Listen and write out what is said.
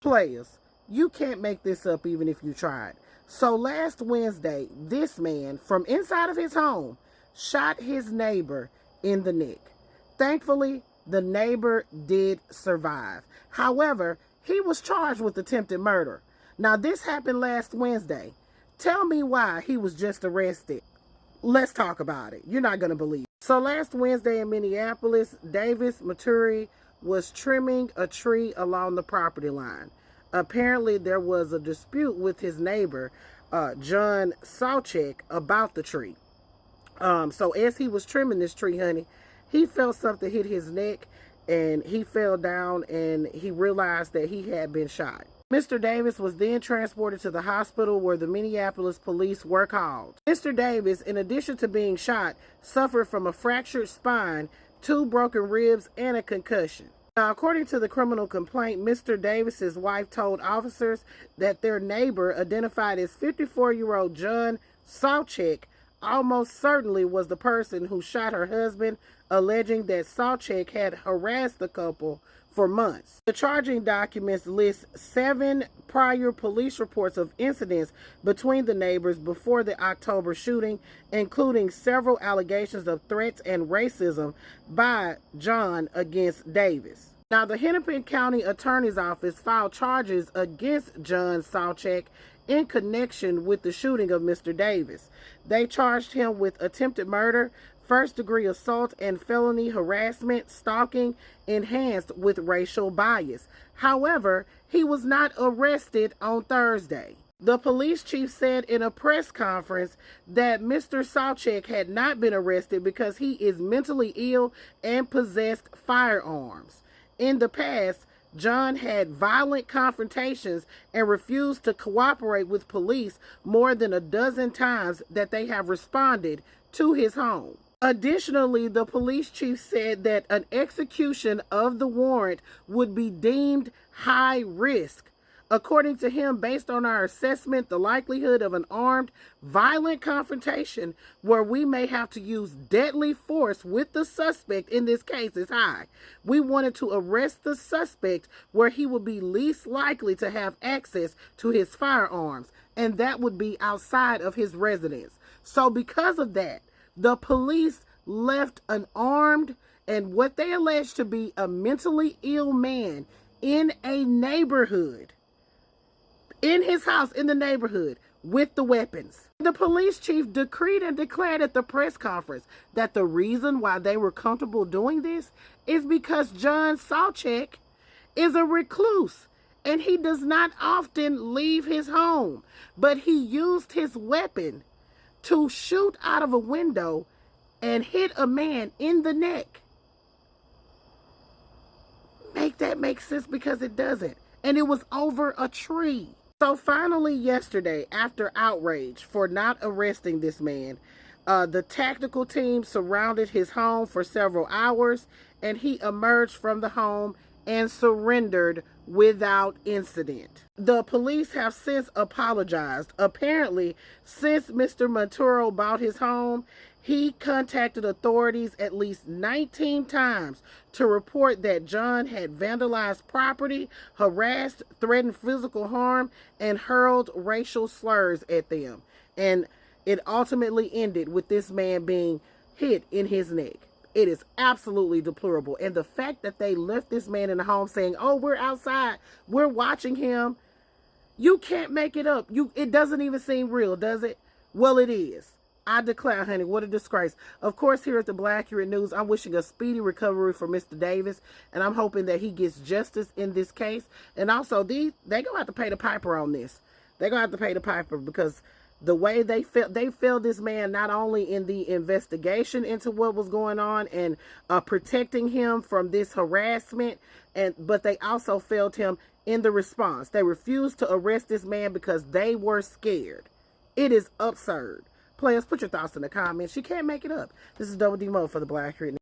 Players, you can't make this up even if you tried. So last Wednesday, this man from inside of his home shot his neighbor in the neck. Thankfully, the neighbor did survive. However, he was charged with attempted murder. Now, this happened last Wednesday. Tell me why he was just arrested. Let's talk about it. You're not going to believe it. So last Wednesday in Minneapolis, Davis Maturi was trimming a tree along the property line. Apparently, there was a dispute with his neighbor, John Sawchek, about the tree. So as he was trimming this tree, honey, he felt something hit his neck, and he fell down, and he realized that he had been shot. Mr. Davis was then transported to the hospital where the Minneapolis police were called. Mr. Davis, in addition to being shot, suffered from a fractured spine, 2 broken ribs, and a concussion. Now, according to the criminal complaint, Mr. Davis's wife told officers that their neighbor, identified as 54-year-old John Sawchek, almost certainly was the person who shot her husband, alleging that Sawchek had harassed the couple for months. The charging documents list 7 prior police reports of incidents between the neighbors before the October shooting, including several allegations of threats and racism by John against Davis. Now, the Hennepin County Attorney's Office filed charges against John Sawchek in connection with the shooting of Mr. Davis. They charged him with attempted murder, first-degree assault, and felony harassment, stalking, enhanced with racial bias. However, he was not arrested on Thursday. The police chief said in a press conference that Mr. Sawchek had not been arrested because he is mentally ill and possessed firearms. In the past, John had violent confrontations and refused to cooperate with police more than a dozen times that they have responded to his home. Additionally, the police chief said that an execution of the warrant would be deemed high risk. According to him, based on our assessment, the likelihood of an armed, violent confrontation where we may have to use deadly force with the suspect in this case is high. We wanted to arrest the suspect where he would be least likely to have access to his firearms, and that would be outside of his residence. So because of that, the police left an armed and what they allege to be a mentally ill man in a neighborhood, in his house in the neighborhood, with the weapons. The police chief decreed and declared at the press conference that the reason why they were comfortable doing this is because John Sawchek is a recluse and he does not often leave his home, but he used his weapon to shoot out of a window and hit a man in the neck. Make that make sense? Because it doesn't. And it was over a tree. So finally yesterday, after outrage for not arresting this man, the tactical team surrounded his home for several hours, and he emerged from the home and surrendered without incident. The police have since apologized. Apparently, since Mr. Maturi bought his home, he contacted authorities at least 19 times to report that John had vandalized property, harassed, threatened physical harm, and hurled racial slurs at them. And it ultimately ended with this man being hit in his neck. It is absolutely deplorable. And the fact that they left this man in the home saying, oh, we're outside, we're watching him. You can't make it up. It doesn't even seem real, does it? Well, it is. I declare, honey, what a disgrace. Of course, here at the Black Accurate News, I'm wishing a speedy recovery for Mr. Davis, and I'm hoping that he gets justice in this case. And also, they're going to have to pay the piper on this. They're going to have to pay the piper because the way they failed this man not only in the investigation into what was going on and protecting him from this harassment, but they also failed him in the response. They refused to arrest this man because they were scared. It is absurd. Players, put your thoughts in the comments. You can't make it up. This is Double D Mo for the Black Accurate News.